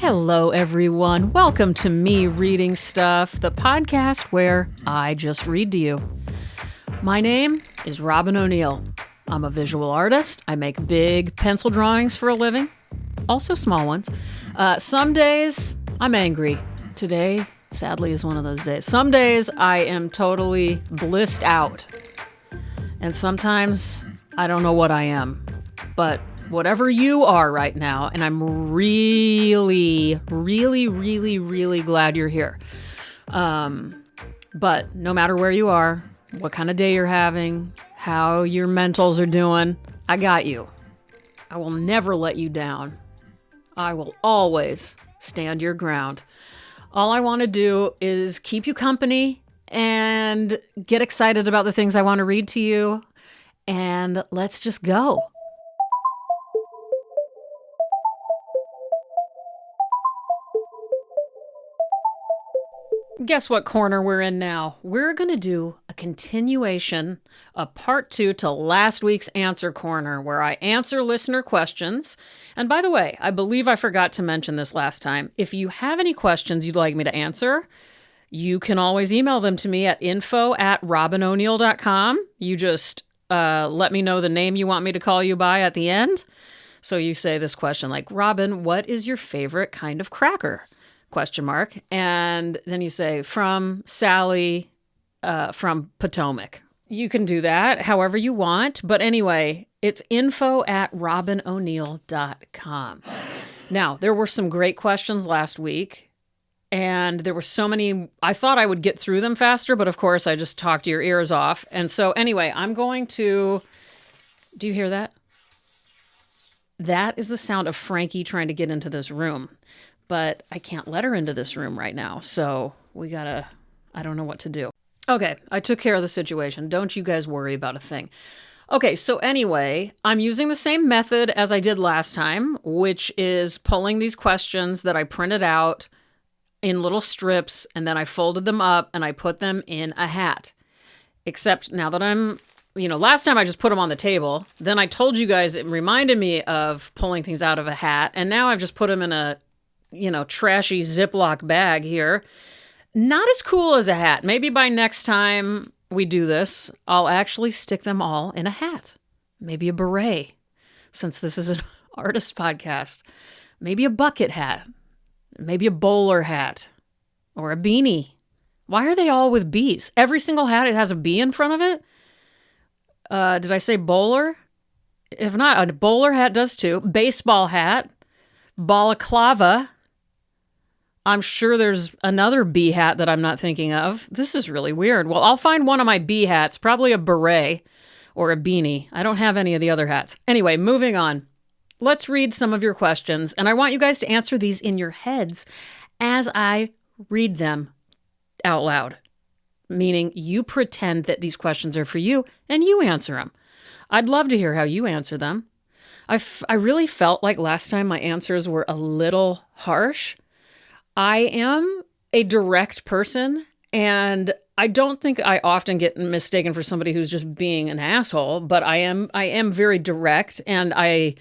Hello, everyone. Welcome to Me Reading Stuff, the podcast where I just read to you. My name is Robyn O'Neill. I'm a visual artist. I make big pencil drawings for a living, also small ones. Some days I'm angry. Today, sadly, is one of those days. Some days I am totally blissed out. And sometimes I don't know what I am. But whatever you are right now, and I'm really glad you're here. But no matter where you are, what kind of day you're having, how your mentals are doing, I got you. I will never let you down. I will always stand your ground. All I want to do is keep you company and get excited about the things I want to read to you. And let's just go. Guess what corner we're in now? We're going to do a continuation, a part 2 to last week's answer corner, where I answer listener questions. And by the way, I believe I forgot to mention this last time. If you have any questions you'd like me to answer, you can always email them to me at info@robynoneal.com. You just let me know the name you want me to call you by at the end. So you say this question like, Robyn, what is your favorite kind of cracker? ? And then you say, from Sally, from Potomac. You can do that however you want. But anyway, it's info@robynoneal.com. Now, there were some great questions last week. And there were so many, I thought I would get through them faster. But of course, I just talked your ears off. And so anyway, I'm going to, do you hear that? That is the sound of Frankie trying to get into this room. But I can't let her into this room right now. So I don't know what to do. Okay, I took care of the situation. Don't you guys worry about a thing. Okay, so anyway, I'm using the same method as I did last time, which is pulling these questions that I printed out in little strips, and then I folded them up and I put them in a hat. Except now that last time I just put them on the table. Then I told you guys it reminded me of pulling things out of a hat. And now I've just put them in a trashy Ziploc bag here. Not as cool as a hat. Maybe by next time we do this, I'll actually stick them all in a hat. Maybe a beret, since this is an artist podcast. Maybe a bucket hat. Maybe a bowler hat. Or a beanie. Why are they all with bees? Every single hat, it has a bee in front of it? Did I say bowler? If not, a bowler hat does too. Baseball hat. Balaclava. I'm sure there's another bee hat that I'm not thinking of. This is really weird. Well, I'll find one of my bee hats, probably a beret or a beanie. I don't have any of the other hats. Anyway, moving on. Let's read some of your questions, and I want you guys to answer these in your heads as I read them out loud, meaning you pretend that these questions are for you and you answer them. I'd love to hear how you answer them. I really felt like last time my answers were a little harsh. I am a direct person, and I don't think I often get mistaken for somebody who's just being an asshole, but I am very direct, and I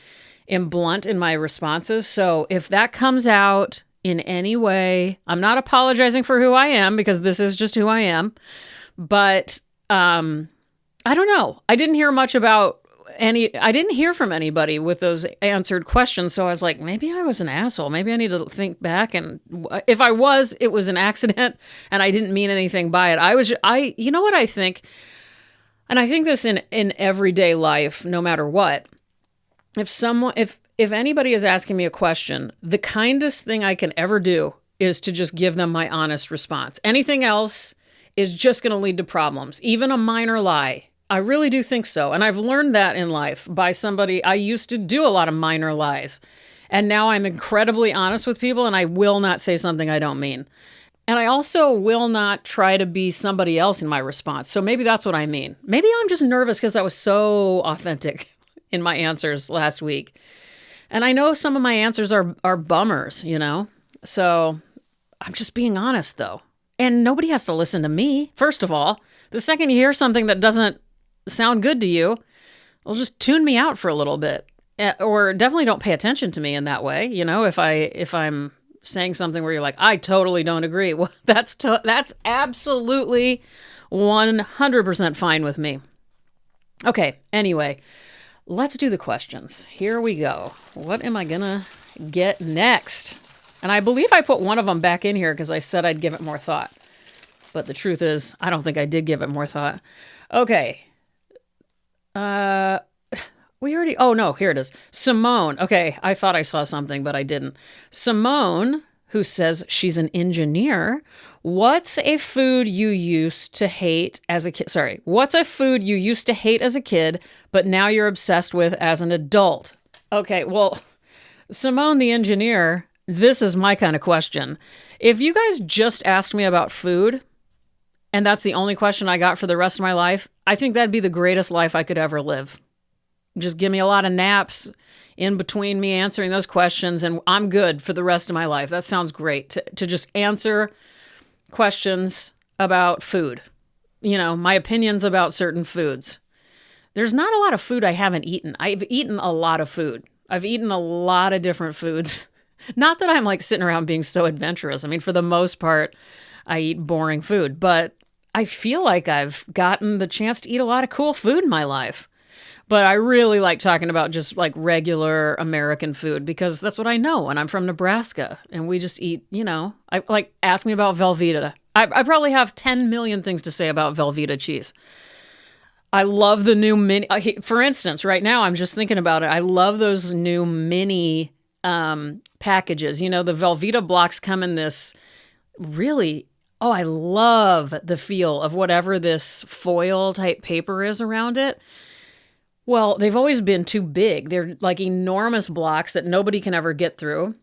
am blunt in my responses. So if that comes out in any way, I'm not apologizing for who I am, because this is just who I am. But I don't know. I didn't hear from anybody with those answered questions. So I was like, maybe I was an asshole. Maybe I need to think back. And if I was, it was an accident and I didn't mean anything by it. You know what I think? And I think this in everyday life, no matter what, if anybody is asking me a question, the kindest thing I can ever do is to just give them my honest response. Anything else is just going to lead to problems, even a minor lie. I really do think so. And I've learned that in life by somebody. I used to do a lot of minor lies. And now I'm incredibly honest with people, and I will not say something I don't mean. And I also will not try to be somebody else in my response. So maybe that's what I mean. Maybe I'm just nervous because I was so authentic in my answers last week. And I know some of my answers are bummers, So I'm just being honest, though. And nobody has to listen to me, first of all. The second you hear something that doesn't sound good to you, well, just tune me out for a little bit, or definitely don't pay attention to me in that way. If I'm saying something where you're like, I totally don't agree. Well, that's absolutely 100% fine with me. Okay, anyway, let's do the questions. Here we go. What am I going to get next? And I believe I put one of them back in here because I said I'd give it more thought. But the truth is, I don't think I did give it more thought. Okay. Oh no, here it is. Simone. Okay, I thought I saw something, but I didn't. Simone, who says she's an engineer. What's a food you used to hate as a kid? Sorry. What's a food you used to hate as a kid, but now you're obsessed with as an adult? Okay, well, Simone the engineer, this is my kind of question. If you guys just asked me about food, and that's the only question I got for the rest of my life, I think that'd be the greatest life I could ever live. Just give me a lot of naps in between me answering those questions, and I'm good for the rest of my life. That sounds great, to just answer questions about food. You know, my opinions about certain foods. There's not a lot of food I haven't eaten. I've eaten a lot of food. I've eaten a lot of different foods. Not that I'm like sitting around being so adventurous. I mean, for the most part, I eat boring food, but I feel like I've gotten the chance to eat a lot of cool food in my life. But I really like talking about just like regular American food because that's what I know. And I'm from Nebraska and we just eat, you know, ask me about Velveeta. I probably have 10 million things to say about Velveeta cheese. I love the new mini. For instance, right now, I'm just thinking about it. I love those new mini packages. You know, the Velveeta blocks come in this really, I love the feel of whatever this foil type paper is around it. Well, they've always been too big. They're like enormous blocks that nobody can ever get through.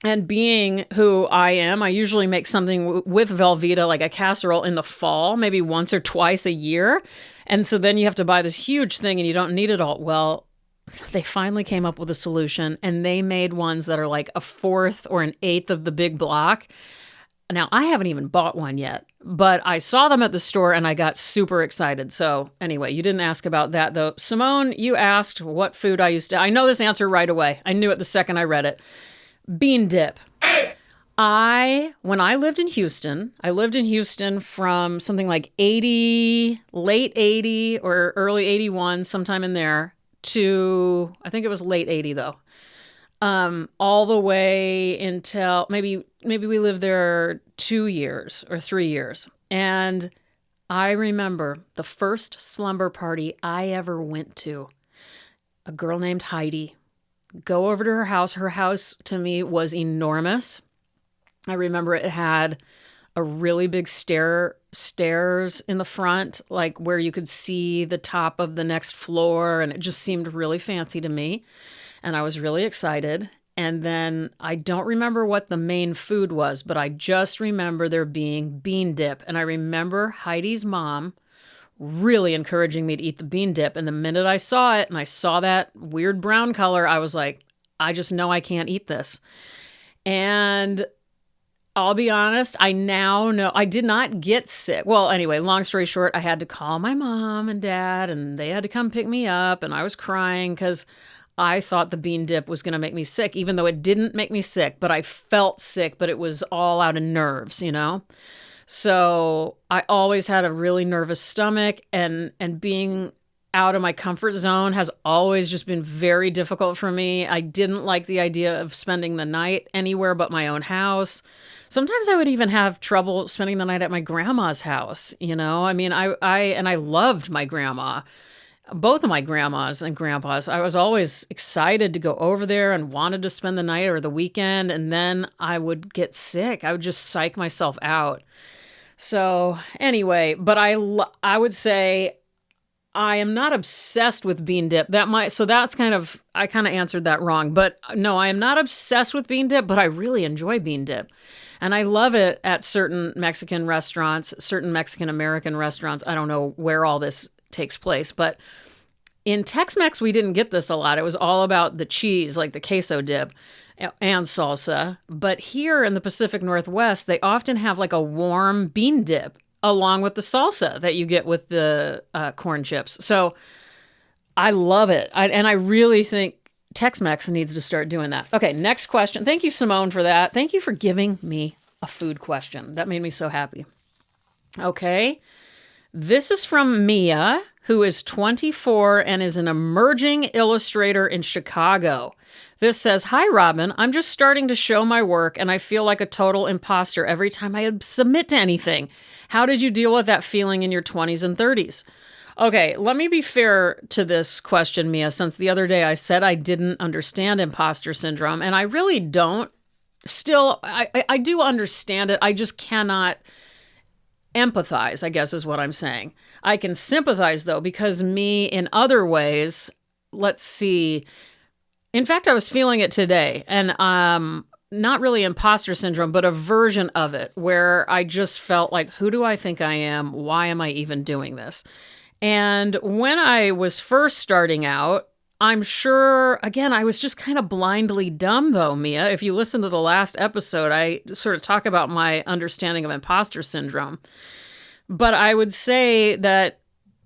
And being who I am, I usually make something with Velveeta, like a casserole in the fall, maybe once or twice a year. And so then you have to buy this huge thing and you don't need it all. Well, they finally came up with a solution and they made ones that are like a fourth or an eighth of the big block. Now, I haven't even bought one yet, but I saw them at the store and I got super excited. So anyway, you didn't ask about that though. Simone, you asked what food I used to. I know this answer right away. I knew it the second I read it. Bean dip. When I lived in Houston from something like late 80 or early 81, sometime in there, to, I think it was late 80 though. All the way until maybe we lived there 2 years or 3 years. And I remember the first slumber party I ever went to, a girl named Heidi. Go over to her house. Her house to me was enormous. I remember it had a really big stairs in the front, like where you could see the top of the next floor. And it just seemed really fancy to me. And I was really excited. And then I don't remember what the main food was, but I just remember there being bean dip. And I remember Heidi's mom really encouraging me to eat the bean dip. And the minute I saw it and I saw that weird brown color, I was like, I just know I can't eat this. And I'll be honest, I now know I did not get sick. Well, anyway, long story short, I had to call my mom and dad and they had to come pick me up. And I was crying because I thought the bean dip was going to make me sick, even though it didn't make me sick, but I felt sick, but it was all out of nerves, you know? So I always had a really nervous stomach and being out of my comfort zone has always just been very difficult for me. I didn't like the idea of spending the night anywhere but my own house. Sometimes I would even have trouble spending the night at my grandma's house, you know? I mean, I loved my grandma. Both of my grandmas and grandpas, I was always excited to go over there and wanted to spend the night or the weekend. And then I would get sick. I would just psych myself out. So anyway, but I would say I am not obsessed with bean dip. I kind of answered that wrong. But no, I am not obsessed with bean dip, but I really enjoy bean dip. And I love it at certain Mexican restaurants, certain Mexican-American restaurants. I don't know where all this takes place, but in Tex-Mex, we didn't get this a lot. It was all about the cheese, like the queso dip and salsa. But here in the Pacific Northwest, they often have like a warm bean dip along with the salsa that you get with the corn chips. So I love it. And I really think Tex-Mex needs to start doing that. Okay, next question. Thank you, Simone, for that. Thank you for giving me a food question. That made me so happy. Okay, this is from Mia, who is 24 and is an emerging illustrator in Chicago. This says, "Hi, Robyn. I'm just starting to show my work, and I feel like a total imposter every time I submit to anything. How did you deal with that feeling in your 20s and 30s?" Okay, let me be fair to this question, Mia, since the other day I said I didn't understand imposter syndrome, and I really don't. Still, I do understand it. I just cannot empathize, I guess is what I'm saying. I can sympathize, though, because me in other ways, let's see. In fact, I was feeling it today, and not really imposter syndrome, but a version of it where I just felt like, who do I think I am? Why am I even doing this? And when I was first starting out, I'm sure, again, I was just kind of blindly dumb, though, Mia. If you listen to the last episode, I sort of talk about my understanding of imposter syndrome. But I would say that,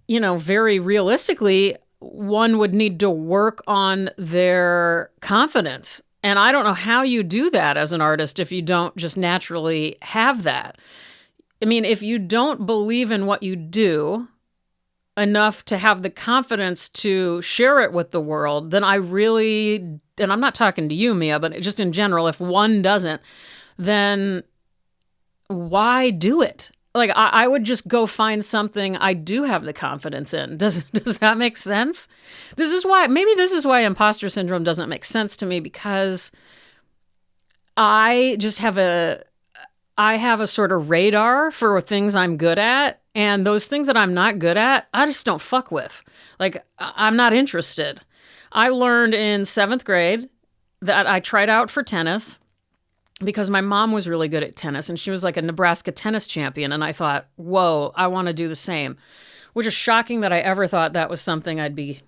very realistically, one would need to work on their confidence. And I don't know how you do that as an artist if you don't just naturally have that. I mean, if you don't believe in what you do enough to have the confidence to share it with the world, then and I'm not talking to you, Mia, but just in general, if one doesn't, then why do it? Like, I would just go find something I do have the confidence in. Does that make sense? This is why imposter syndrome doesn't make sense to me, because I just have a sort of radar for things I'm good at, and those things that I'm not good at, I just don't fuck with. Like, I'm not interested. I learned in 7th grade that I tried out for tennis because my mom was really good at tennis, and she was like a Nebraska tennis champion. And I thought, whoa, I want to do the same, which is shocking that I ever thought that was something I'd be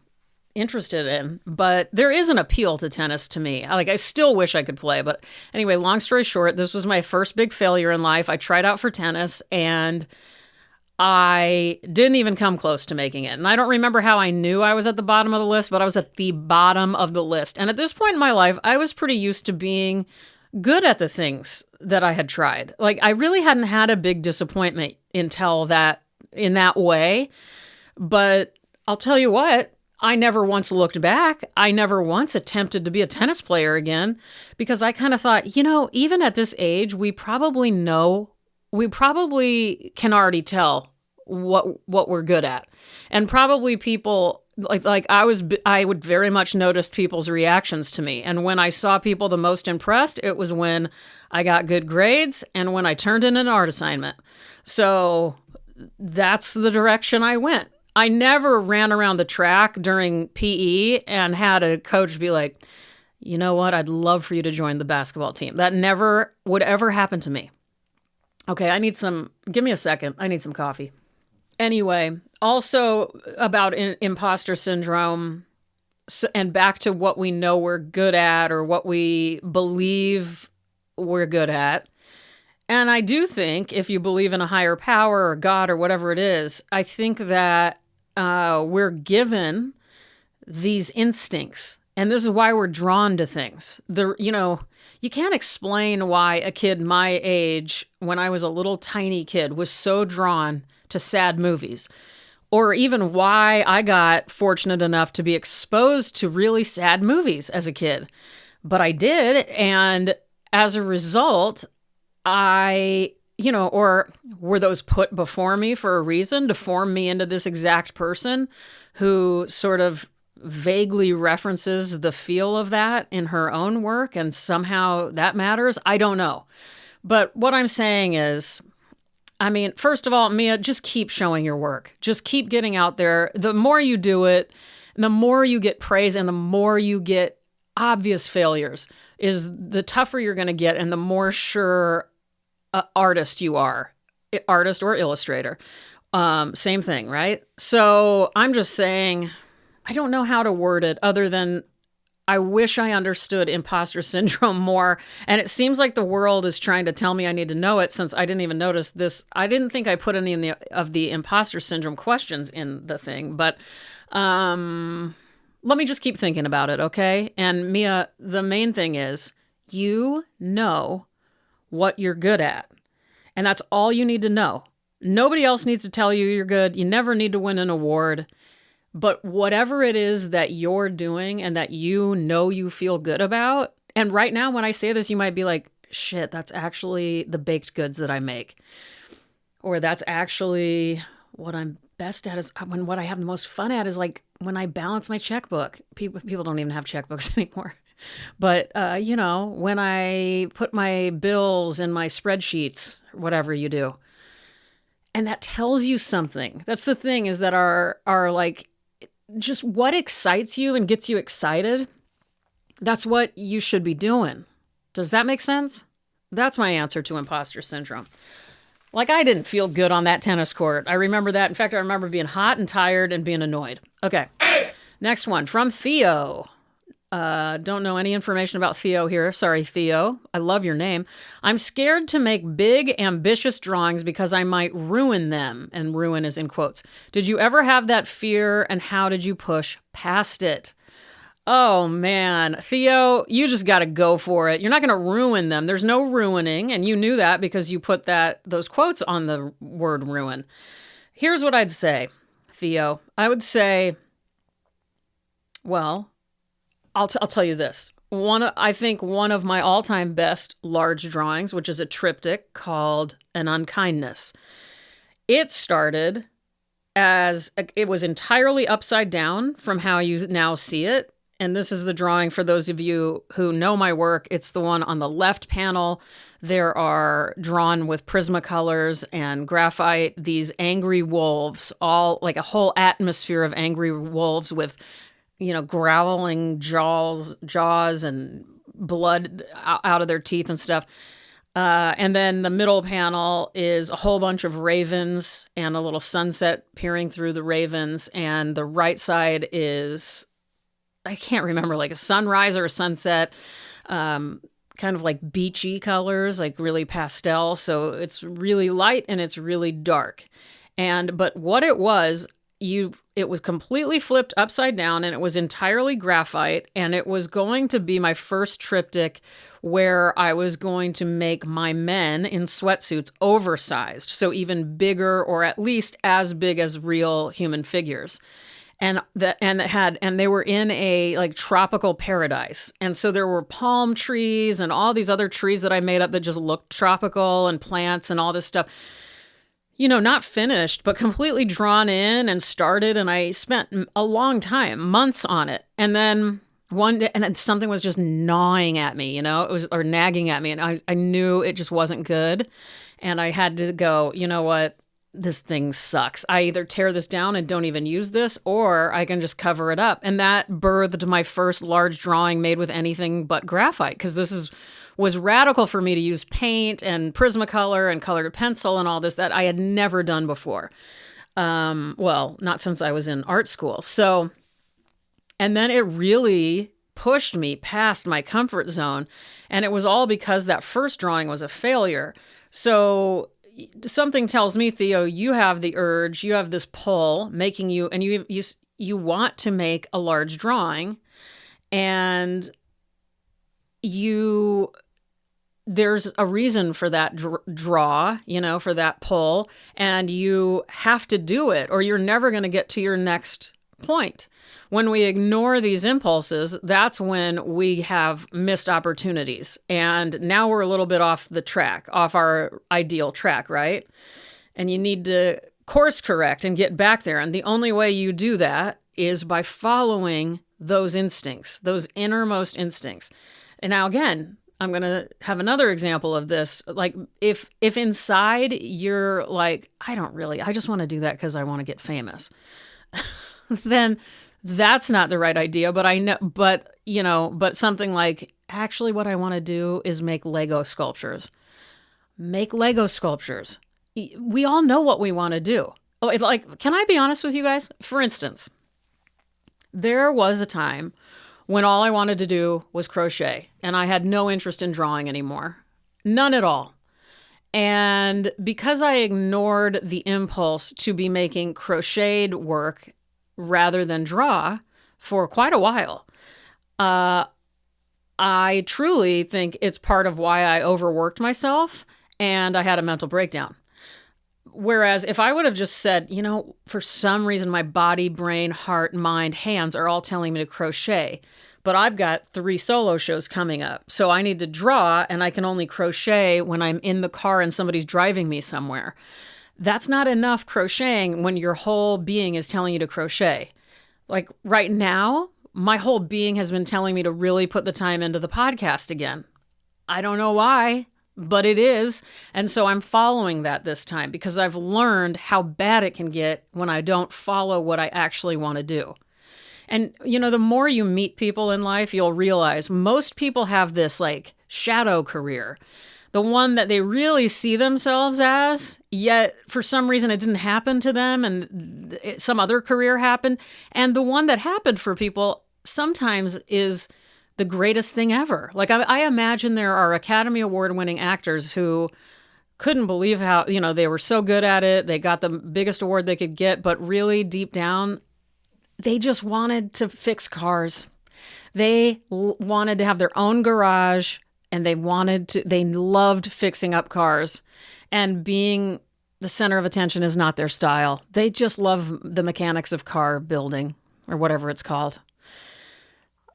interested in. But there is an appeal to tennis to me. I still wish I could play. But anyway, long story short, this was my first big failure in life. I tried out for tennis, and I didn't even come close to making it. And I don't remember how I knew I was at the bottom of the list, but I was at the bottom of the list. And at this point in my life, I was pretty used to being good at the things that I had tried. Like, I really hadn't had a big disappointment until that, in that way. But I'll tell you what, I never once looked back. I never once attempted to be a tennis player again, because I kind of thought, even at this age, we probably can already tell what we're good at. And probably people I would very much notice people's reactions to me. And when I saw people the most impressed, it was when I got good grades and when I turned in an art assignment. So that's the direction I went. I never ran around the track during PE and had a coach be like, you know what, I'd love for you to join the basketball team. That never would ever happen to me. Okay, give me a second. I need some coffee. Anyway, also about imposter syndrome, and back to what we know we're good at or what we believe we're good at. And I do think if you believe in a higher power or God or whatever it is, I think that we're given these instincts. And this is why we're drawn to things. You can't explain why a kid my age, when I was a little tiny kid, was so drawn to sad movies, or even why I got fortunate enough to be exposed to really sad movies as a kid. But I did, and as a result, or were those put before me for a reason to form me into this exact person who sort of vaguely references the feel of that in her own work, and somehow that matters? I don't know. But what I'm saying is, first of all, Mia, just keep showing your work. Just keep getting out there. The more you do it, the more you get praise, and the more you get obvious failures, is the tougher you're going to get, and the more sure artist you are. Artist or illustrator. Same thing, right? So I'm just saying, I don't know how to word it other than I wish I understood imposter syndrome more. And it seems like the world is trying to tell me I need to know it, since I didn't even notice this. I didn't think I put any of the imposter syndrome questions in the thing. But let me just keep thinking about it, okay? And Mia, the main thing is you know what you're good at. And that's all you need to know. Nobody else needs to tell you you're good. You never need to win an award. But whatever it is that you're doing and that you know you feel good about, and right now when I say this, you might be like, shit, that's actually the baked goods that I make. Or that's actually what I'm best at, is when what I have the most fun at is like when I balance my checkbook. People don't even have checkbooks anymore. But, when I put my bills in my spreadsheets, whatever you do. And that tells you something. That's the thing, is that our like, just what excites you and gets you excited, that's what you should be doing. Does that make sense? That's my answer to imposter syndrome. Like, I didn't feel good on that tennis court. I remember that. In fact, I remember being hot and tired and being annoyed. Okay. Next one from Theo. Don't know any information about Theo here. Sorry, Theo. I love your name. I'm scared to make big, ambitious drawings because I might ruin them. And ruin is in quotes. Did you ever have that fear, and how did you push past it? Oh, man. Theo, you just got to go for it. You're not going to ruin them. There's no ruining. And you knew that because you put those quotes on the word ruin. Here's what I'd say, Theo. I would say, well, I'll tell you this. I think one of my all-time best large drawings, which is a triptych called An Unkindness. It started it was entirely upside down from how you now see it. And this is the drawing for those of you who know my work. It's the one on the left panel. There are drawn with Prismacolors and graphite, these angry wolves, all like a whole atmosphere of angry wolves with growling jaws and blood out of their teeth and stuff. And then the middle panel is a whole bunch of ravens and a little sunset peering through the ravens. And the right side is, I can't remember, like a sunrise or a sunset, kind of like beachy colors, like really pastel. So it's really light and it's really dark. But what it was, it was completely flipped upside down, and it was entirely graphite, and it was going to be my first triptych where I was going to make my men in sweatsuits oversized, so even bigger, or at least as big as real human figures. And they were in a like tropical paradise. And so there were palm trees and all these other trees that I made up that just looked tropical, and plants and all this stuff. Not finished, but completely drawn in and started. And I spent a long time, months on it. And then one day, and then something was just gnawing at me, or nagging at me. And I knew it just wasn't good. And I had to go, you know what? This thing sucks. I either tear this down and don't even use this, or I can just cover it up. And that birthed my first large drawing made with anything but graphite, because this was radical for me to use paint and Prismacolor and colored pencil and all this that I had never done before. Well, not since I was in art school. So, and then it really pushed me past my comfort zone. And it was all because that first drawing was a failure. So something tells me, Theo, you have the urge, you have this pull making you, and you want to make a large drawing, and there's a reason for that draw, for that pull, and you have to do it, or you're never going to get to your next point. When we ignore these impulses, that's when we have missed opportunities. And now we're a little bit off our ideal track, right? And you need to course correct and get back there. And the only way you do that is by following those instincts, those innermost instincts. And now again, I'm going to have another example of this. Like if inside you're like, I just want to do that because I want to get famous, then that's not the right idea. But something like, actually what I want to do is make Lego sculptures. Make Lego sculptures. We all know what we want to do. Can I be honest with you guys? For instance, there was a time when all I wanted to do was crochet, and I had no interest in drawing anymore. None at all. And because I ignored the impulse to be making crocheted work rather than draw for quite a while. I truly think it's part of why I overworked myself and I had a mental breakdown. Whereas if I would have just said, for some reason, my body, brain, heart, mind, hands are all telling me to crochet, but I've got 3 solo shows coming up. So I need to draw, and I can only crochet when I'm in the car and somebody's driving me somewhere. That's not enough crocheting when your whole being is telling you to crochet. Like right now, my whole being has been telling me to really put the time into the podcast again. I don't know why, but it is. And so I'm following that this time because I've learned how bad it can get when I don't follow what I actually want to do. And, the more you meet people in life, you'll realize most people have this like shadow career, the one that they really see themselves as, yet for some reason it didn't happen to them and some other career happened. And the one that happened for people sometimes is the greatest thing ever. Like I imagine there are Academy Award winning actors who couldn't believe how, they were so good at it. They got the biggest award they could get, but really deep down, they just wanted to fix cars. They wanted to have their own garage and they loved fixing up cars, and being the center of attention is not their style. They just love the mechanics of car building or whatever it's called.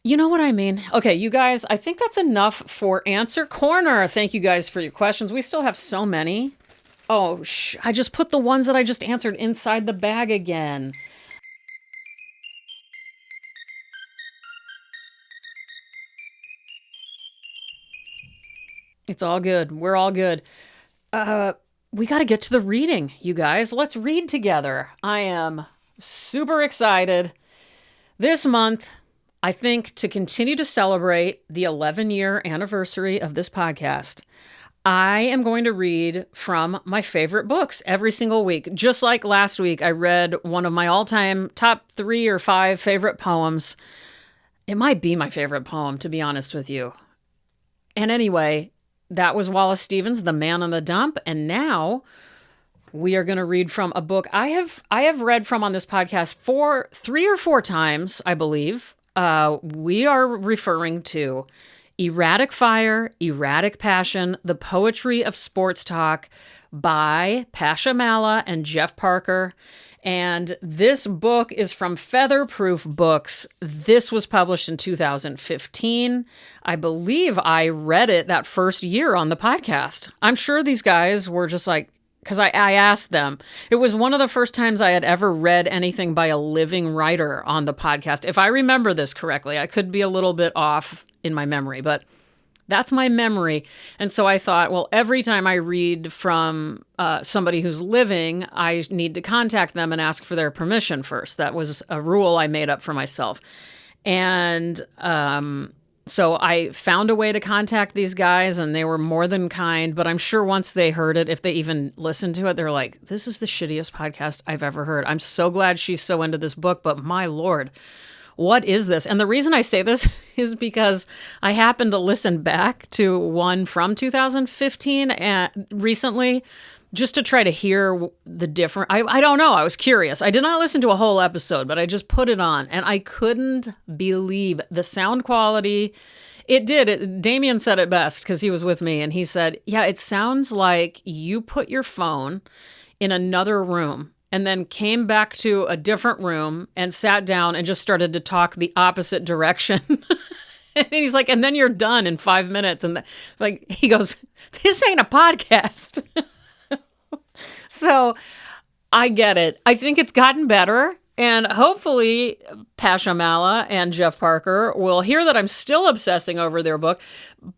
You know what I mean? Okay, you guys, I think that's enough for Answer Corner. Thank you guys for your questions. We still have so many. Oh, I just put the ones that I just answered inside the bag again. It's all good. We're all good. We got to get to the reading, you guys. Let's read together. I am super excited. This month, I think, to continue to celebrate the 11-year anniversary of this podcast, I am going to read from my favorite books every single week. Just like last week, I read one of my all-time top 3 or 5 favorite poems. It might be my favorite poem, to be honest with you. And anyway, that was Wallace Stevens' The Man on the Dump. And now we are going to read from a book I have read from on this podcast 3 or 4 times, I believe. We are referring to Erratic Fire, Erratic Passion, The Poetry of Sportstalk by Passi and Jeff Parker. And this book is from Featherproof Books. This was published in 2015. I believe I read it that first year on the podcast. I'm sure these guys were just like, because I asked them. It was one of the first times I had ever read anything by a living writer on the podcast. If I remember this correctly, I could be a little bit off in my memory, but that's my memory. And so I thought, well, every time I read from somebody who's living, I need to contact them and ask for their permission first. That was a rule I made up for myself. And so I found a way to contact these guys, and they were more than kind. But I'm sure once they heard it, if they even listened to it, they're like, this is the shittiest podcast I've ever heard. I'm so glad she's so into this book, but my Lord, what is this? And the reason I say this is because I happened to listen back to one from 2015 recently just to try to hear the different. I don't know. I was curious. I did not listen to a whole episode, but I just put it on and I couldn't believe the sound quality. It did. Damien said it best because he was with me and he said, yeah, it sounds like you put your phone in another room and then came back to a different room and sat down and just started to talk the opposite direction. And he's like, and then you're done in 5 minutes. And he goes, this ain't a podcast. So I get it. I think it's gotten better. And hopefully Passi and Jeff Parker will hear that I'm still obsessing over their book.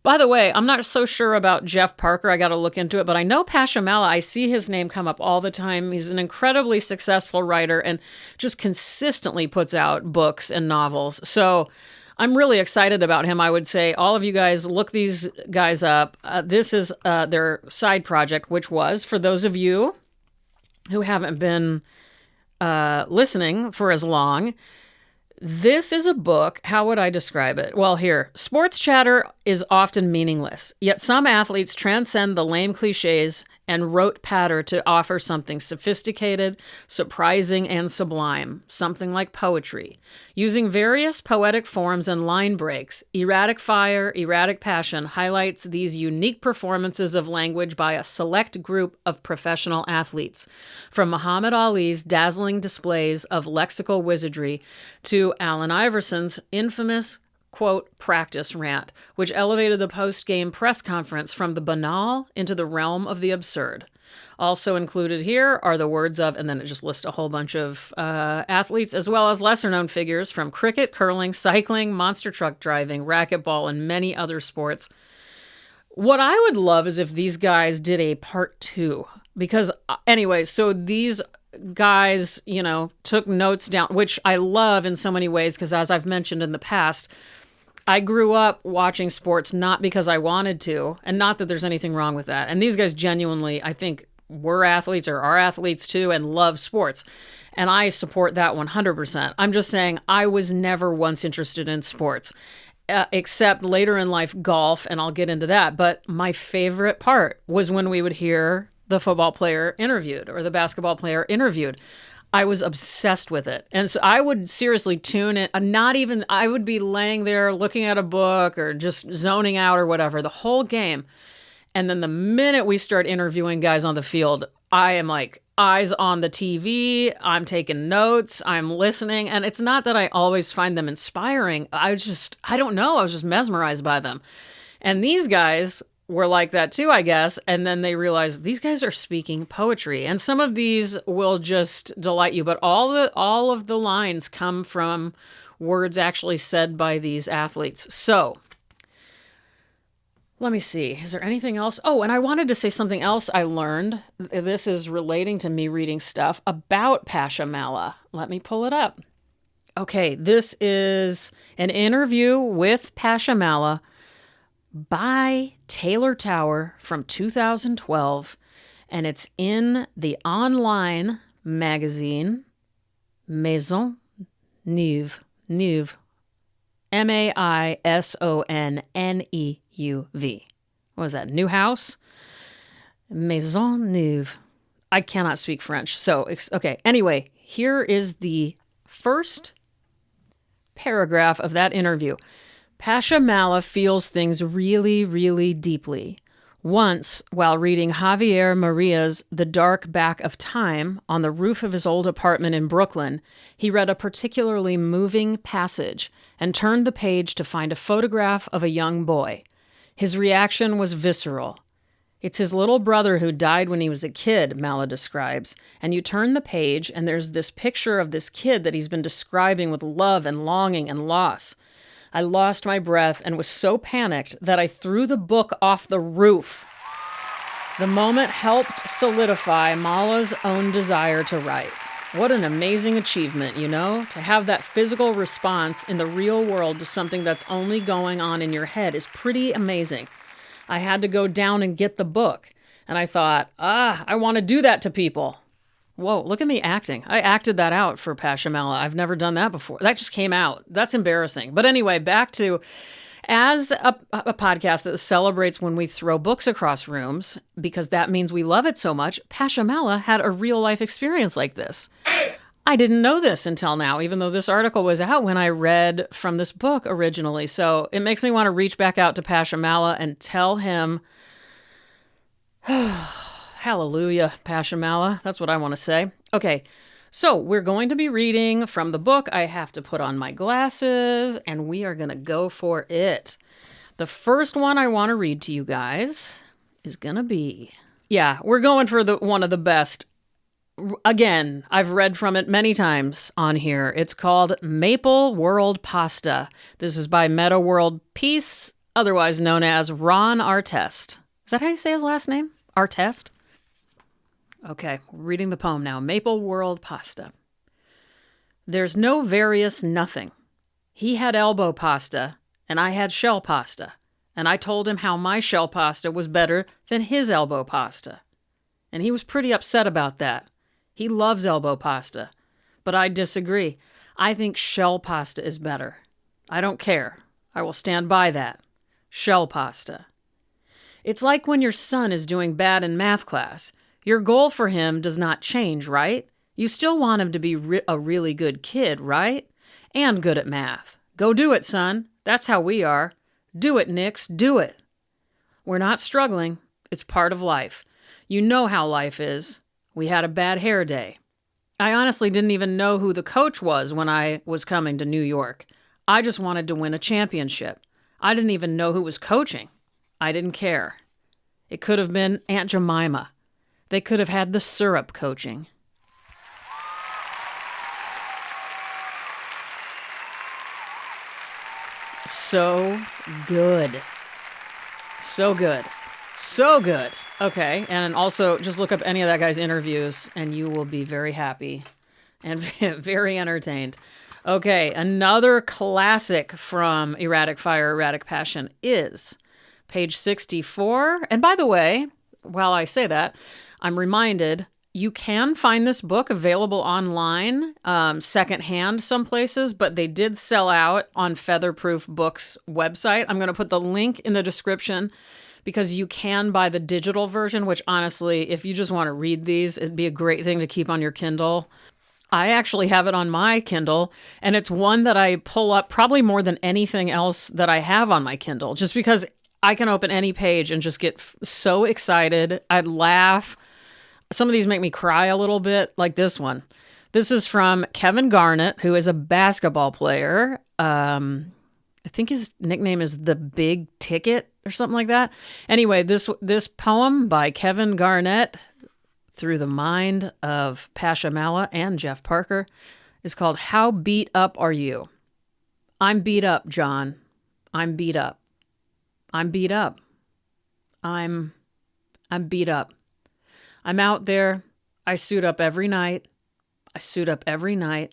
By the way, I'm not so sure about Jeff Parker. I got to look into it. But I know Passi, I see his name come up all the time. He's an incredibly successful writer and just consistently puts out books and novels. So I'm really excited about him. I would say all of you guys, look these guys up. This is their side project, which was, for those of you who haven't been listening for as long, This is a book. How would I describe it? Well, here, sports chatter is often meaningless, yet some athletes transcend the lame cliches and rote patter to offer something sophisticated, surprising, and sublime, something like poetry. Using various poetic forms and line breaks, Erratic Fire, Erratic Passion highlights these unique performances of language by a select group of professional athletes, from Muhammad Ali's dazzling displays of lexical wizardry to Allen Iverson's infamous quote, practice rant, which elevated the post-game press conference from the banal into the realm of the absurd. Also included here are the words of, and then it just lists a whole bunch of athletes, as well as lesser-known figures from cricket, curling, cycling, monster truck driving, racquetball, and many other sports. What I would love is if these guys did a part 2. Because anyway, so these guys, took notes down, which I love in so many ways, because as I've mentioned in the past, I grew up watching sports not because I wanted to, and not that there's anything wrong with that. And these guys genuinely, I think, were athletes or are athletes too and love sports. And I support that 100%. I'm just saying I was never once interested in sports, except later in life, golf, and I'll get into that. But my favorite part was when we would hear the football player interviewed or the basketball player interviewed. I was obsessed with it. And so I would seriously tune in, I would be laying there looking at a book or just zoning out or whatever the whole game. And then the minute we start interviewing guys on the field, I am like eyes on the TV. I'm taking notes. I'm listening. And it's not that I always find them inspiring. I don't know. I was just mesmerized by them. And these guys were like that too, I guess. And then they realized these guys are speaking poetry. And some of these will just delight you. But all of the lines come from words actually said by these athletes. So let me see. Is there anything else? Oh, and I wanted to say something else I learned. This is relating to me reading stuff about Passi Mella. Let me pull it up. Okay, this is an interview with Passi Mella by Taylor Tower from 2012, and it's in the online magazine Maison Neuve, Maisonneuve. What is that? New house? Maison Neuve. I cannot speak French. So, okay. Anyway, here is the first paragraph of that interview. Passi Mella feels things really, really deeply. Once, while reading Javier Maria's The Dark Back of Time on the roof of his old apartment in Brooklyn, he read a particularly moving passage and turned the page to find a photograph of a young boy. His reaction was visceral. It's his little brother who died when he was a kid, Mella describes, and you turn the page and there's this picture of this kid that he's been describing with love and longing and loss. I lost my breath and was so panicked that I threw the book off the roof. The moment helped solidify Mella's own desire to write. What an amazing achievement, to have that physical response in the real world to something that's only going on in your head is pretty amazing. I had to go down and get the book, and I thought, I want to do that to people. Whoa, look at me acting. I acted that out for Passi Mella. I've never done that before. That just came out. That's embarrassing. But anyway, back to, as a podcast that celebrates when we throw books across rooms, because that means we love it so much, Passi Mella had a real-life experience like this. I didn't know this until now, even though this article was out when I read from this book originally. So it makes me want to reach back out to Passi Mella and tell him... Hallelujah, Passi Mella. That's what I want to say. Okay, so we're going to be reading from the book. I have to put on my glasses, and we are going to go for it. The first one I want to read to you guys is going to be... Yeah, we're going for one of the best. Again, I've read from it many times on here. It's called Maple World Pasta. This is by Metta World Peace, otherwise known as Ron Artest. Is that how you say his last name? Artest? Okay, reading the poem now. Maple World Pasta. There's no various nothing. He had elbow pasta, and I had shell pasta, and I told him how my shell pasta was better than his elbow pasta. And he was pretty upset about that. He loves elbow pasta, but I disagree. I think shell pasta is better. I don't care. I will stand by that. Shell pasta. It's like when your son is doing bad in math class. Your goal for him does not change, right? You still want him to be a really good kid, right? And good at math. Go do it, son. That's how we are. Do it, Nix. Do it. We're not struggling. It's part of life. You know how life is. We had a bad hair day. I honestly didn't even know who the coach was when I was coming to New York. I just wanted to win a championship. I didn't even know who was coaching. I didn't care. It could have been Aunt Jemima. They could have had the syrup coaching. So good. So good. So good. Okay, and also just look up any of that guy's interviews and you will be very happy and very entertained. Okay, another classic from Erratic Fire, Erratic Passion is page 64. And by the way, while I say that, I'm reminded you can find this book available online, secondhand some places, but they did sell out on Featherproof Books website. I'm going to put the link in the description because you can buy the digital version, which honestly, if you just want to read these, it'd be a great thing to keep on your Kindle. I actually have it on my Kindle, and it's one that I pull up probably more than anything else that I have on my Kindle, just because I can open any page and just get so excited. I'd laugh. Some of these make me cry a little bit, like this one. This is from Kevin Garnett, who is a basketball player. I think his nickname is The Big Ticket or something like that. Anyway, this poem by Kevin Garnett, through the mind of Pasha Mala and Jeff Parker, is called How Beat Up Are You? I'm beat up, John. I'm beat up. I'm beat up. I'm beat up. I'm out there. I suit up every night. I suit up every night.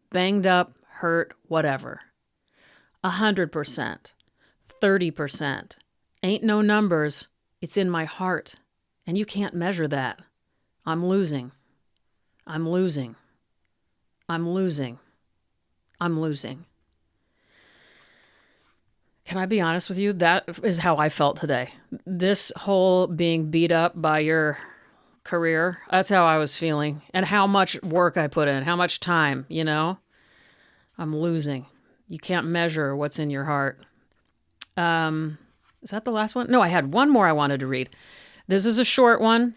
Banged up, hurt, whatever. 100%. 30%. Ain't no numbers. It's in my heart. And you can't measure that. I'm losing. I'm losing. I'm losing. I'm losing. Can I be honest with you? That is how I felt today. This whole being beat up by your career, that's how I was feeling. And how much work I put in, how much time, you know? I'm losing. You can't measure what's in your heart. Is that the last one? No, I had one more I wanted to read. This is a short one,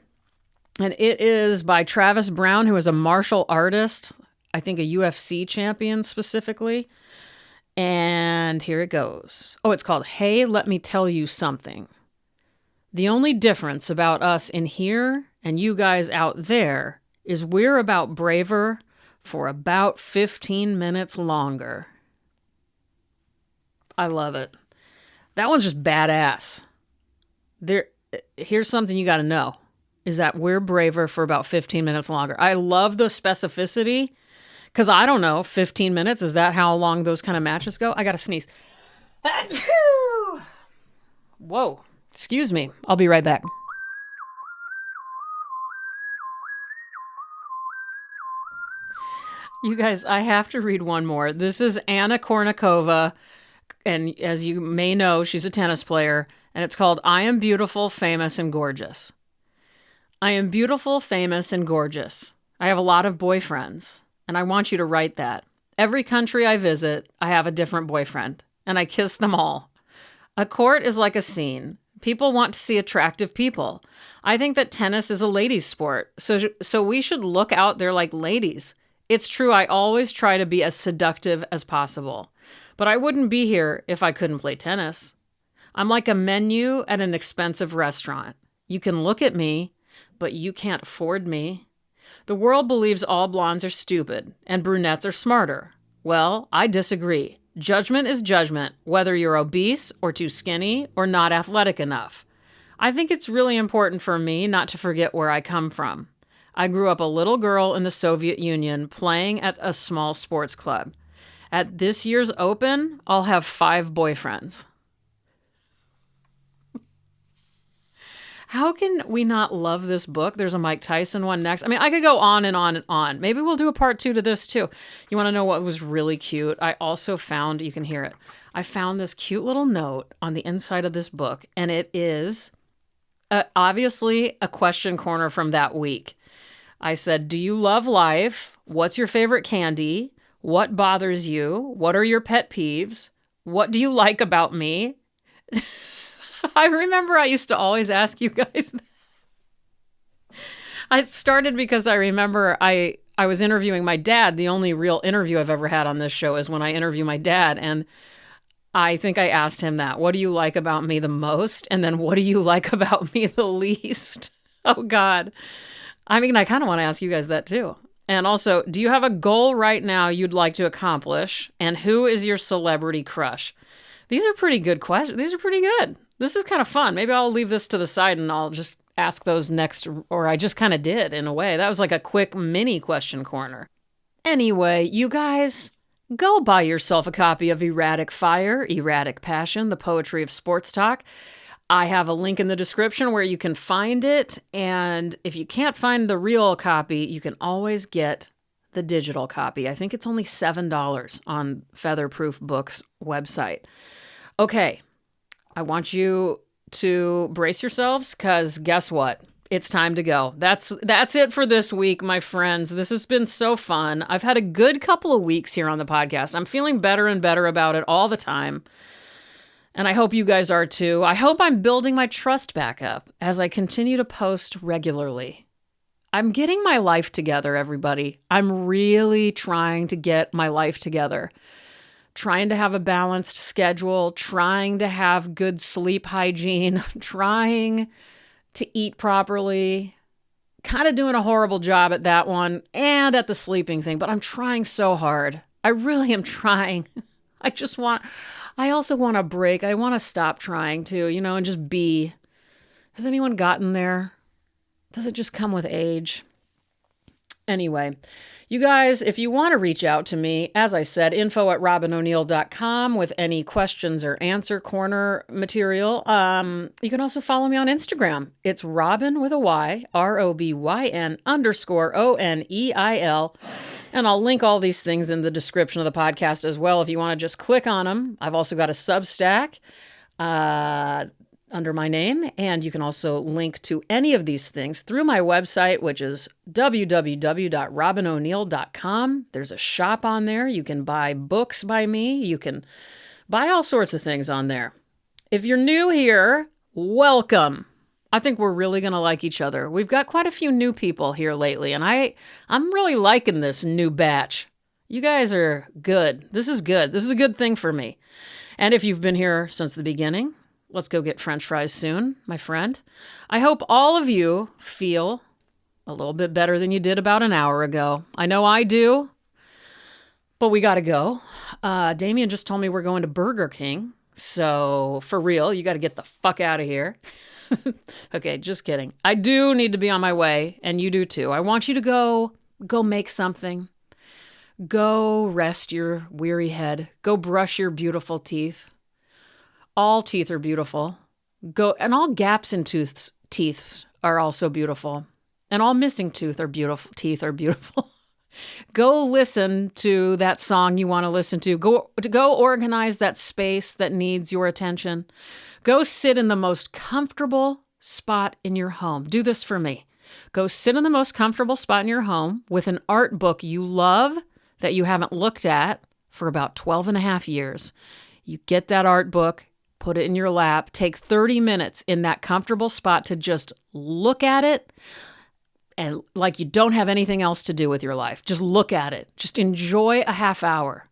and it is by Travis Brown, who is a martial artist, I think a UFC champion specifically. And here it goes. Oh, it's called Hey, Let Me Tell You Something. The only difference about us in here and you guys out there is we're about braver for about 15 minutes longer. I love it. That one's just badass. Here's something you got to know, is that we're braver for about 15 minutes longer. I love the specificity, because I don't know, 15 minutes, is that how long those kind of matches go? I got to sneeze. Whoa, excuse me. I'll be right back. You guys, I have to read one more. This is Anna Kournikova, and as you may know, she's a tennis player, and it's called I Am Beautiful, Famous, and Gorgeous. I am beautiful, famous, and gorgeous. I have a lot of boyfriends, and I want you to write that. Every country I visit, I have a different boyfriend, and I kiss them all. A court is like a scene. People want to see attractive people. I think that tennis is a ladies' sport, so we should look out there like ladies. It's true, I always try to be as seductive as possible. But I wouldn't be here if I couldn't play tennis. I'm like a menu at an expensive restaurant. You can look at me, but you can't afford me. The world believes all blondes are stupid and brunettes are smarter. Well, I disagree. Judgment is judgment, whether you're obese or too skinny or not athletic enough. I think it's really important for me not to forget where I come from. I grew up a little girl in the Soviet Union playing at a small sports club. At this year's Open, I'll have 5 boyfriends. How can we not love this book? There's a Mike Tyson one next. I mean, I could go on and on and on. Maybe we'll do a part 2 to this too. You want to know what was really cute? I also found, you can hear it, I found this cute little note on the inside of this book, and it is obviously a question corner from that week. I said, do you love life? What's your favorite candy? What bothers you? What are your pet peeves? What do you like about me? I remember I used to always ask you guys that. I started because I remember I was interviewing my dad. The only real interview I've ever had on this show is when I interview my dad. And I think I asked him that. What do you like about me the most? And then what do you like about me the least? Oh, God. I mean, I kind of want to ask you guys that too. And also, do you have a goal right now you'd like to accomplish? And who is your celebrity crush? These are pretty good questions. These are pretty good. This is kind of fun. Maybe I'll leave this to the side and I'll just ask those next, or I just kind of did in a way. That was like a quick mini question corner. Anyway, you guys, go buy yourself a copy of Erratic Fire, Erratic Passion, the poetry of sports talk. I have a link in the description where you can find it. And if you can't find the real copy, you can always get the digital copy. I think it's only $7 on Featherproof Books website. Okay, I want you to brace yourselves because guess what? It's time to go. That's it for this week, my friends. This has been so fun. I've had a good couple of weeks here on the podcast. I'm feeling better and better about it all the time. And I hope you guys are too. I hope I'm building my trust back up as I continue to post regularly. I'm getting my life together, everybody. I'm really trying to get my life together. Trying to have a balanced schedule, trying to have good sleep hygiene, trying to eat properly. Kind of doing a horrible job at that one and at the sleeping thing, but I'm trying so hard. I really am trying. I also want a break. I want to stop trying to, and just be. Has anyone gotten there? Does it just come with age? Anyway, you guys, if you want to reach out to me, as I said, info@robynoneal.com with any questions or answer corner material. You can also follow me on Instagram. It's Robyn with a Y, ROBYN_ONEIL. And I'll link all these things in the description of the podcast as well if you want to just click on them. I've also got a Substack under my name, and you can also link to any of these things through my website, which is www.robynoneal.com. There's a shop on there. You can buy books by me. You can buy all sorts of things on there. If you're new here, welcome. I think we're really going to like each other. We've got quite a few new people here lately, and I'm really liking this new batch. You guys are good. This is good. This is a good thing for me. And if you've been here since the beginning, let's go get French fries soon, my friend. I hope all of you feel a little bit better than you did about an hour ago. I know I do, but we got to go. Damien just told me we're going to Burger King. So for real, you got to get the fuck out of here. Okay, just kidding. I do need to be on my way, and you do too. I want you to go make something. Go rest your weary head. Go brush your beautiful teeth. All teeth are beautiful. And all gaps in teeth are also beautiful. And all missing teeth are beautiful. Go listen to that song you want to listen to. Go organize that space that needs your attention. Go sit in the most comfortable spot in your home. Do this for me. Go sit in the most comfortable spot in your home with an art book you love that you haven't looked at for about 12 and a half years. You get that art book, put it in your lap, take 30 minutes in that comfortable spot to just look at it and like you don't have anything else to do with your life. Just look at it. Just enjoy a half hour.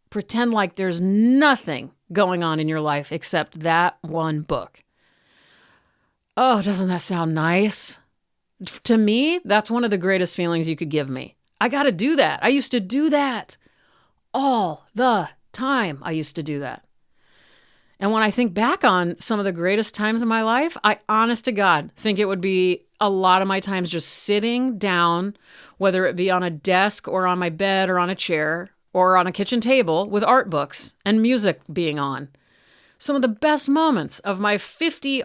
Pretend like there's nothing going on in your life except that one book. Oh, doesn't that sound nice? To me, that's one of the greatest feelings you could give me. I got to do that. I used to do that all the time. I used to do that. And when I think back on some of the greatest times in my life, I honest to God think it would be a lot of my times just sitting down, whether it be on a desk or on my bed or on a chair or on a kitchen table with art books and music being on. Some of the best moments of my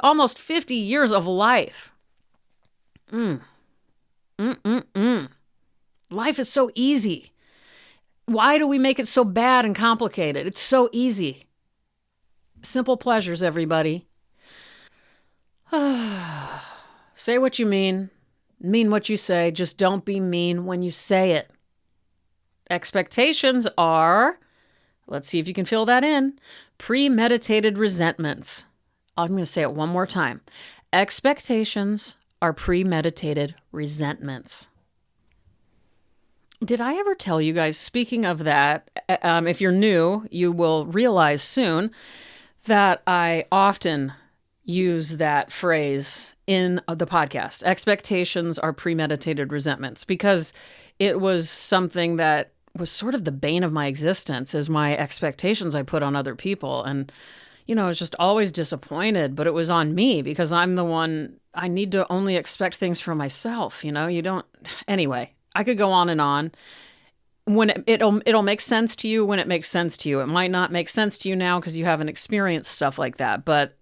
almost 50 years of life. Life is so easy. Why do we make it so bad and complicated? It's so easy. Simple pleasures, everybody. Say what you mean what you say. Just don't be mean when you say it. Expectations are, let's see if you can fill that in, premeditated resentments. I'm going to say it one more time. Expectations are premeditated resentments. Did I ever tell you guys, speaking of that, if you're new, you will realize soon that I often use that phrase in the podcast. Expectations are premeditated resentments, because it was something that was sort of the bane of my existence, is my expectations I put on other people. And, I was just always disappointed, but it was on me because I'm the one, I need to only expect things from myself. Anyway, I could go on and on. When it'll make sense to you when it makes sense to you. It might not make sense to you now because you haven't experienced stuff like that. But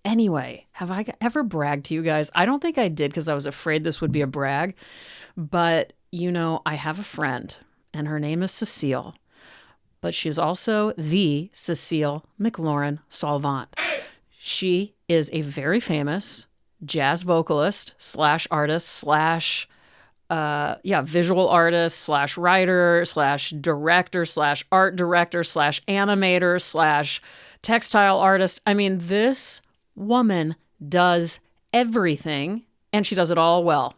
anyway, have I ever bragged to you guys? I don't think I did because I was afraid this would be a brag. But, I have a friend and her name is Cecile. But she's also the Cecile McLaurin Salvant. She is a very famous jazz vocalist / artist / visual artist / writer / director / art director / animator / textile artist. I mean, this woman does everything, and she does it all well.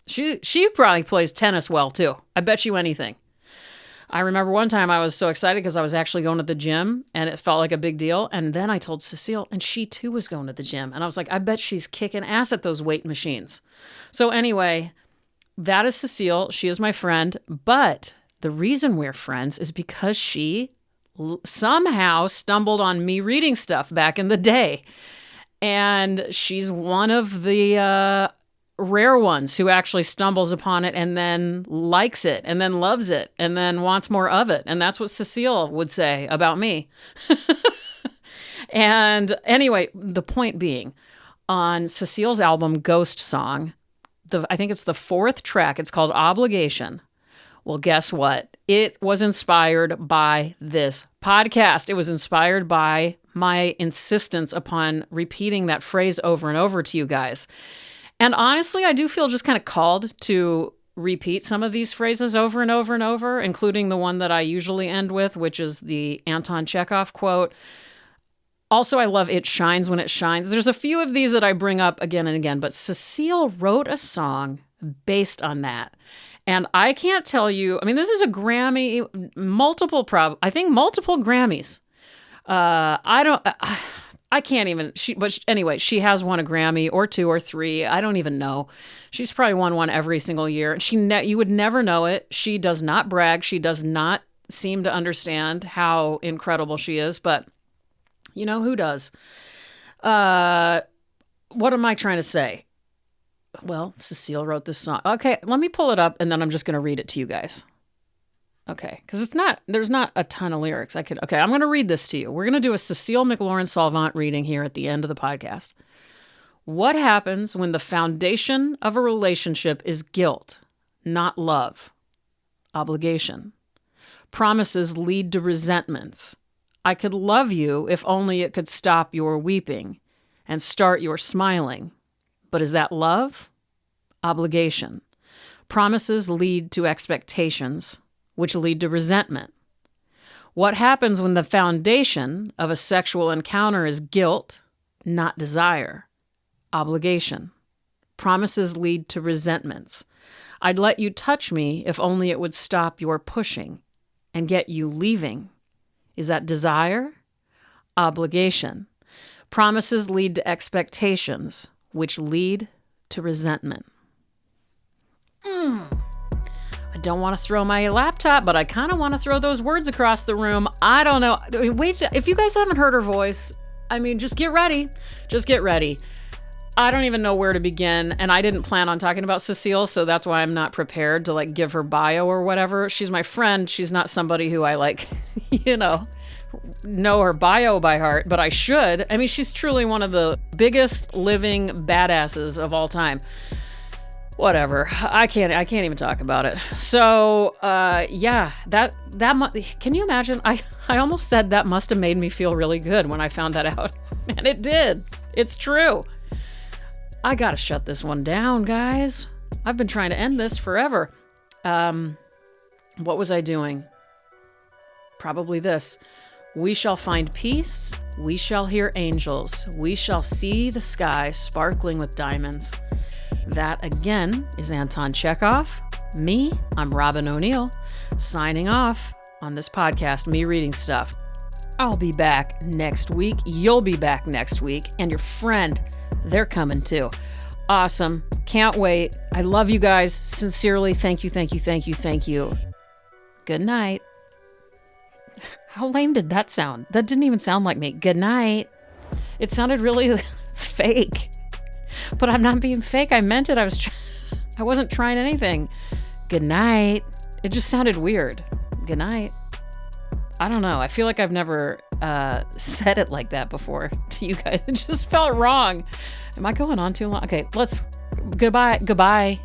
She probably plays tennis well too. I bet you anything. I remember one time I was so excited because I was actually going to the gym and it felt like a big deal. And then I told Cecile, and she too was going to the gym. And I was like, I bet she's kicking ass at those weight machines. So anyway, that is Cecile. She is my friend. But the reason we're friends is because she somehow stumbled on me reading stuff back in the day. And she's one of the rare ones who actually stumbles upon it and then likes it and then loves it and then wants more of it. And that's what Cecile would say about me. And anyway, the point being, on Cecile's album Ghost Song, I think it's the 4th track. It's called Obligation. Well, guess what? It was inspired by this podcast. It was inspired by my insistence upon repeating that phrase over and over to you guys. And honestly, I do feel just kind of called to repeat some of these phrases over and over and over, including the one that I usually end with, which is the Anton Chekhov quote. Also, I love It Shines When It Shines. There's a few of these that I bring up again and again, but Cecile wrote a song based on that. And I can't tell you, I mean, this is a Grammy, multiple Grammys. I can't even, anyway, she has won a Grammy or 2 or 3. I don't even know. She's probably won one every single year. You would never know it. She does not brag. She does not seem to understand how incredible she is, but who does? What am I trying to say? Well, Cecile wrote this song. Okay, let me pull it up and then I'm just going to read it to you guys. Okay, because there's not a ton of lyrics. I'm going to read this to you. We're going to do a Cecile McLaurin Salvant reading here at the end of the podcast. What happens when the foundation of a relationship is guilt, not love? Obligation. Promises lead to resentments. I could love you if only it could stop your weeping and start your smiling. But is that love? Obligation. Promises lead to expectations, which lead to resentment. What happens when the foundation of a sexual encounter is guilt, not desire? Obligation. Promises lead to resentments. I'd let you touch me if only it would stop your pushing and get you leaving. Is that desire? Obligation. Promises lead to expectations, which lead to resentment. I don't want to throw my laptop, but I kind of want to throw those words across the room. I don't know. Wait, if you guys haven't heard her voice, just get ready. Just get ready. I don't even know where to begin, and I didn't plan on talking about Cecile, so that's why I'm not prepared to give her bio or whatever. She's my friend. She's not somebody who I know her bio by heart, but I should. I mean, she's truly one of the biggest living badasses of all time. Whatever. I can't even talk about it. So, yeah, can you imagine? I almost said that must have made me feel really good when I found that out. And it did. It's true. I gotta shut this one down, guys. I've been trying to end this forever. What was I doing? Probably this. We shall find peace. We shall hear angels. We shall see the sky sparkling with diamonds. That, again, is Anton Chekhov. Me, I'm Robyn O'Neill, signing off on this podcast, Me Reading Stuff. I'll be back next week. You'll be back next week. And your friend, they're coming too. Awesome. Can't wait. I love you guys. Sincerely, thank you, thank you, thank you, thank you. Good night. How lame did that sound? That didn't even sound like me. Good night. It sounded really fake. But I'm not being fake. I meant it. I wasn't trying anything. Good night. It just sounded weird. Good night. I don't know. I feel like I've never said it like that before to you guys. It just felt wrong. Am I going on too long? Okay, let's... Goodbye.